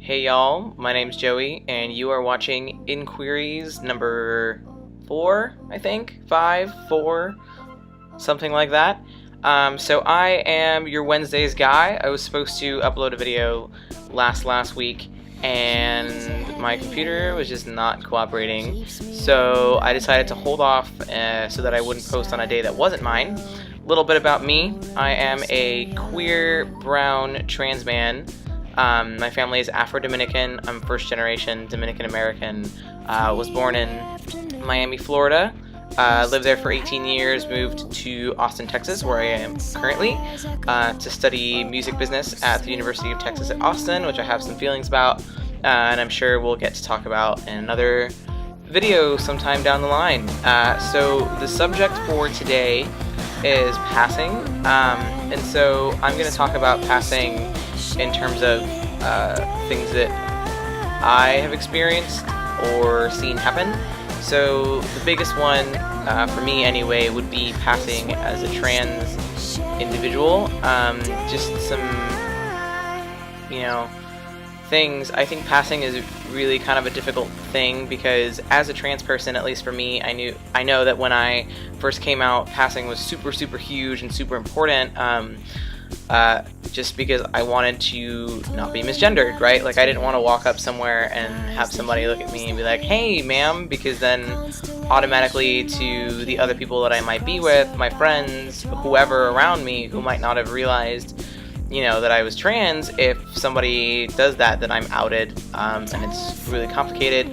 Hey y'all, my name's Joey, and you are watching Inqueeries number 4, I think? 5, 4, something like that. So I am your Wednesdays guy. I was supposed to upload a video last week, and my computer was just not cooperating, so I decided to hold off so that I wouldn't post on a day that wasn't mine. A little bit about me. I am a queer, brown, trans man. My family is Afro-Dominican. I'm first generation Dominican-American. Was born in Miami, Florida. Lived there for 18 years, moved to Austin, Texas, where I am currently, to study music business at the University of Texas at Austin, which I have some feelings about, and I'm sure we'll get to talk about in another video sometime down the line. So the subject for today is passing, and so I'm going to talk about passing in terms of things that I have experienced or seen happen. So the biggest one, for me anyway, would be passing as a trans individual. Just some, things. I think passing is really kind of a difficult thing because as a trans person, at least for me, I know that when I first came out, passing was super huge and super important. Just because I wanted to not be misgendered, right? Like I didn't want to walk up somewhere and have somebody look at me and be like, "Hey, ma'am," because then automatically to the other people that I might be with, my friends, whoever around me who might not have realized, that I was trans, if somebody does that, then I'm outed, and it's really complicated.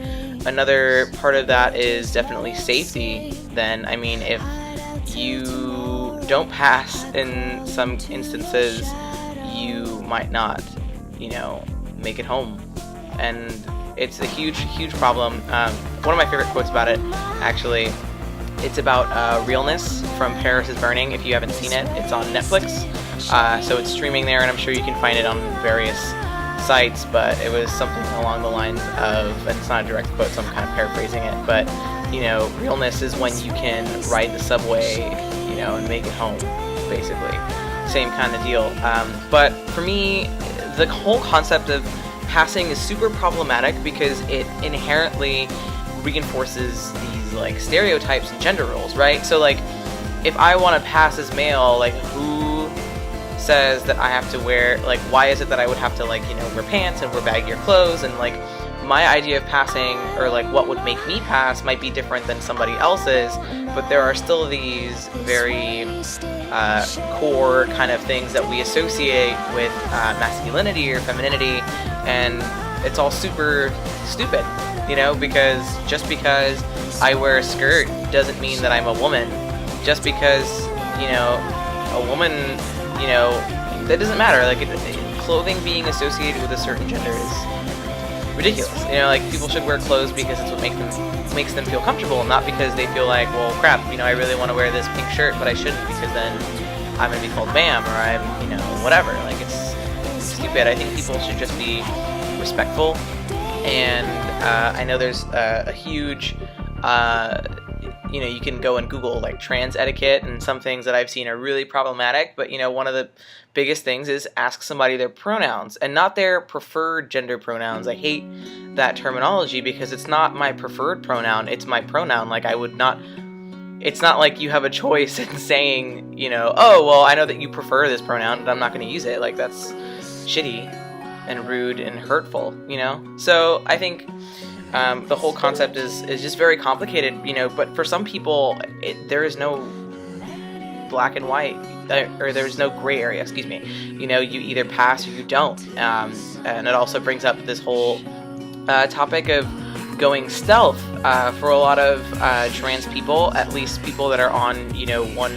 Another part of that is definitely safety. Then, if you don't pass in some instances, you might not, make it home. And it's a huge problem. One of my favorite quotes about it, actually, it's about realness from Paris is Burning. If you haven't seen it, it's on Netflix. So it's streaming there, and I'm sure you can find it on various sites, but it was something along the lines of, and it's not a direct quote, so I'm kind of paraphrasing it, but, realness is when you can ride the subway, and make it home, basically. Same kind of deal. But for me, the whole concept of passing is super problematic because it inherently reinforces these, stereotypes and gender roles, right? So, if I want to pass as male, who says that I have to wear, why is it that I would have to, wear pants and wear baggier clothes, and, my idea of passing, or what would make me pass, might be different than somebody else's, but there are still these very core kind of things that we associate with masculinity or femininity, and it's all super stupid, because just because I wear a skirt doesn't mean that I'm a woman. Just because, a woman, that doesn't matter. Clothing being associated with a certain gender is ridiculous. People should wear clothes because it's what makes them feel comfortable, not because they feel like, well, crap, I really want to wear this pink shirt, but I shouldn't because then I'm going to be called ma'am, or I'm, whatever. It's stupid. I think people should just be respectful, and I know there's a huge, you can go and Google, trans etiquette, and some things that I've seen are really problematic, but, one of the biggest things is ask somebody their pronouns, and not their preferred gender pronouns. I hate that terminology because it's not my preferred pronoun, it's my pronoun. It's not like you have a choice in saying, oh, well, I know that you prefer this pronoun, but I'm not going to use it. That's shitty and rude and hurtful, So I think the whole concept is just very complicated, but for some people, there is no black and white, or there's no gray area, excuse me. You either pass or you don't. And it also brings up this whole topic of going stealth for a lot of trans people, at least people that are on, one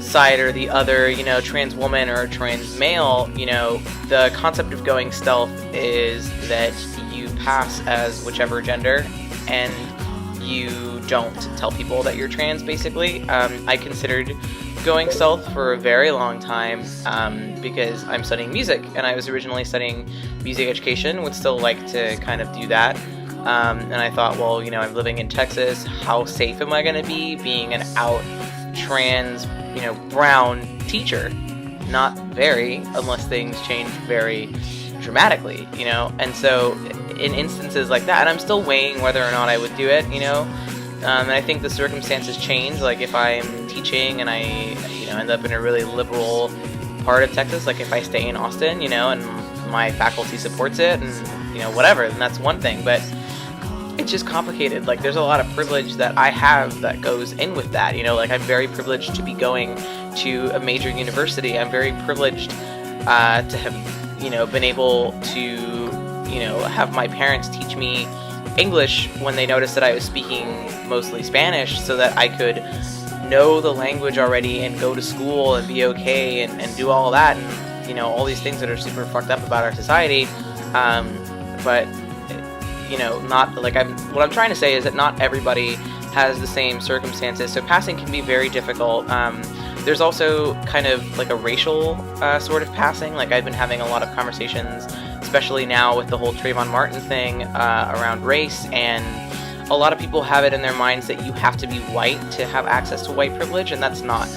side or the other, trans woman or trans male. The concept of going stealth is that you pass as whichever gender, and you don't tell people that you're trans, basically. I considered going stealth for a very long time because I'm studying music, and I was originally studying music education, would still like to kind of do that. And I thought, well, I'm living in Texas, how safe am I going to be being an out trans, brown teacher? Not very, unless things change very dramatically, you know. And so in instances like that, and I'm still weighing whether or not I would do it, you know. And I think the circumstances change. Like if I'm teaching and I, you know, end up in a really liberal part of Texas, like if I stay in Austin, you know, and my faculty supports it, and you know, whatever, then that's one thing. But it's just complicated. Like there's a lot of privilege that I have that goes in with that, you know. Like I'm very privileged to be going to a major university. I'm very privileged to have, you know, been able to, you know, have my parents teach me English when they noticed that I was speaking mostly Spanish, so that I could know the language already and go to school and be okay and do all that, and you know, all these things that are super fucked up about our society. But you know, not like what I'm trying to say is that not everybody has the same circumstances, so passing can be very difficult. There's also kind of like a racial sort of passing. Like I've been having a lot of conversations, especially now with the whole Trayvon Martin thing, around race, and a lot of people have it in their minds that you have to be white to have access to white privilege, and that's not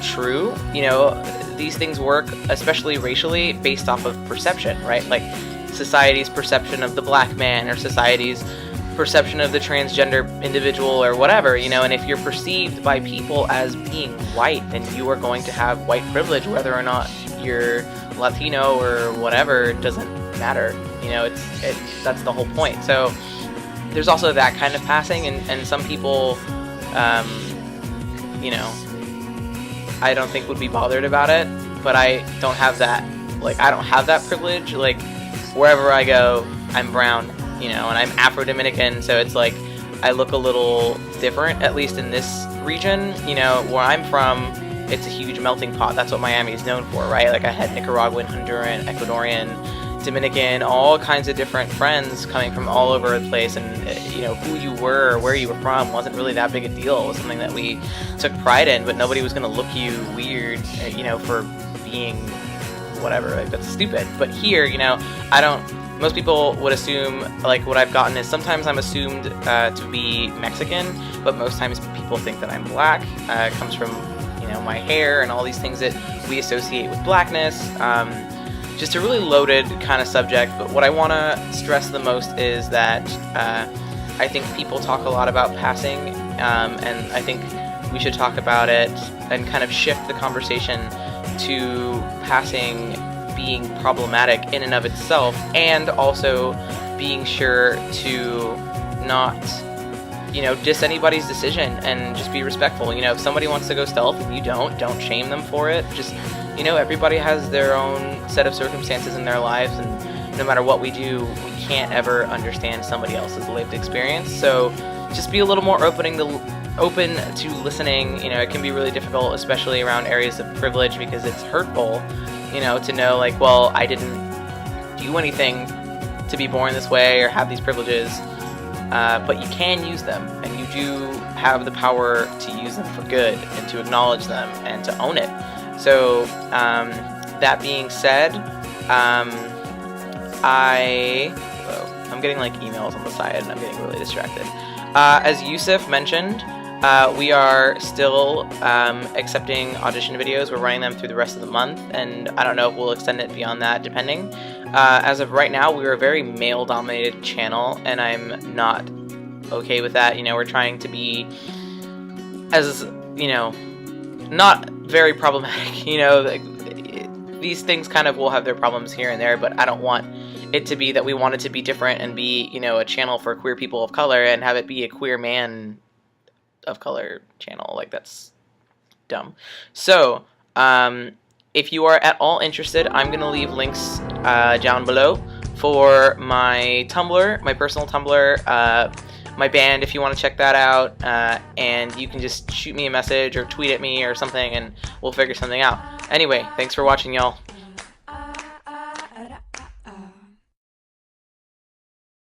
true. You know, these things work, especially racially, based off of perception, right? Like society's perception of the black man, or society's perception of the transgender individual, or whatever, you know. And if you're perceived by people as being white, then you are going to have white privilege, whether or not you're Latino or whatever. It doesn't matter, you know. That's the whole point. So there's also that kind of passing, and some people, you know, I don't think would be bothered about it, but I don't have that, like, I don't have that privilege. Like, wherever I go, I'm brown, you know, and I'm Afro-Dominican, so it's like, I look a little different, at least in this region, you know. Where I'm from, it's a huge melting pot. That's what Miami is known for, right? Like, I had Nicaraguan, Honduran, Ecuadorian, Dominican, all kinds of different friends coming from all over the place, and you know, who you were or where you were from wasn't really that big a deal. It was something that we took pride in, but nobody was going to look you weird, you know, for being whatever. Like, that's stupid. But here, you know, most people would assume, like, what I've gotten is sometimes I'm assumed to be Mexican, but most times people think that I'm black. It comes from, you know, my hair and all these things that we associate with blackness. Just a really loaded kind of subject, but what I want to stress the most is that I think people talk a lot about passing, and I think we should talk about it and kind of shift the conversation to passing being problematic in and of itself, and also being sure to not, you know, diss anybody's decision and just be respectful. You know, if somebody wants to go stealth and you don't shame them for it. Just, you know, everybody has their own set of circumstances in their lives, and no matter what we do, we can't ever understand somebody else's lived experience. So just be a little more open to listening. You know, it can be really difficult, especially around areas of privilege, because it's hurtful, you know, to know, like, well, I didn't do anything to be born this way or have these privileges, but you can use them, and you do have the power to use them for good, and to acknowledge them, and to own it. So, that being said, I'm getting like emails on the side, and I'm getting really distracted. As Yusuf mentioned, we are still accepting audition videos. We're running them through the rest of the month, and I don't know if we'll extend it beyond that, depending. As of right now, we're a very male-dominated channel, and I'm not okay with that. You know, we're trying to be, as, you know, not very problematic. You know, these things kind of will have their problems here and there, but I don't want it to be that we want it to be different and be, you know, a channel for queer people of color, and have it be a queer man of color channel. Like, that's dumb. So, if you are at all interested, I'm going to leave links down below for my Tumblr, my personal Tumblr, my band, if you want to check that out, and you can just shoot me a message or tweet at me or something, and we'll figure something out. Anyway, thanks for watching, y'all.